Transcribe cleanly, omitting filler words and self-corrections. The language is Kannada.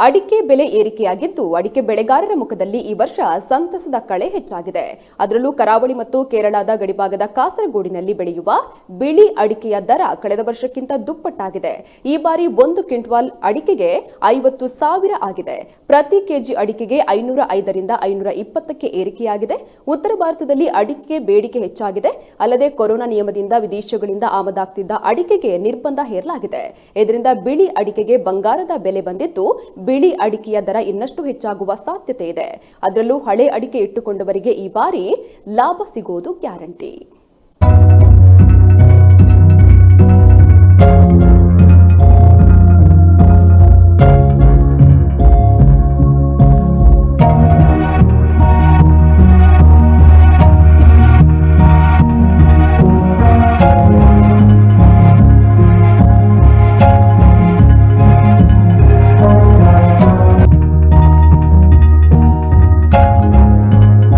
ಅಡಿಕೆ ಬೆಲೆ ಏರಿಕೆಯಾಗಿದ್ದು ಅಡಿಕೆ ಬೆಳೆಗಾರರ ಮುಖದಲ್ಲಿ ಈ ವರ್ಷ ಸಂತಸದ ಕಳೆ ಹೆಚ್ಚಾಗಿದೆ. ಅದರಲ್ಲೂ ಕರಾವಳಿ ಮತ್ತು ಕೇರಳದ ಗಡಿಭಾಗದ ಕಾಸರಗೋಡಿನಲ್ಲಿ ಬೆಳೆಯುವ ಬಿಳಿ ಅಡಿಕೆಯ ದರ ಕಳೆದ ವರ್ಷಕ್ಕಿಂತ ದುಪ್ಪಟ್ಟಾಗಿದೆ. ಈ ಬಾರಿ 1 ಕ್ವಿಂಟಾಲ್ ಅಡಿಕೆಗೆ 50,000 ಆಗಿದೆ. ಪ್ರತಿ ಕೆಜಿ ಅಡಿಕೆಗೆ 505 ರಿಂದ 520ಕ್ಕೆ ಏರಿಕೆಯಾಗಿದೆ. ಉತ್ತರ ಭಾರತದಲ್ಲಿ ಅಡಿಕೆ ಬೇಡಿಕೆ ಹೆಚ್ಚಾಗಿದೆ. ಅಲ್ಲದೆ ಕೊರೋನಾ ನಿಯಮದಿಂದ ವಿದೇಶಗಳಿಂದ ಆಮದಾಗ್ತಿದ್ದ ಅಡಿಕೆಗೆ ನಿರ್ಬಂಧ ಹೇರಲಾಗಿದೆ. ಇದರಿಂದ ಬಿಳಿ ಅಡಿಕೆಗೆ ಬಂಗಾರದ ಬೆಲೆ ಬಂದಿದ್ದು ಬಿಳಿ ಅಡಿಕೆಯ ದರ ಇನ್ನಷ್ಟು ಹೆಚ್ಚಾಗುವ ಸಾಧ್ಯತೆ ಇದೆ. ಅದರಲ್ಲೂ ಹಳೆ ಅಡಿಕೆ ಇಟ್ಟುಕೊಂಡವರಿಗೆ ಈ ಬಾರಿ ಲಾಭ ಸಿಗೋದು ಗ್ಯಾರಂಟಿ.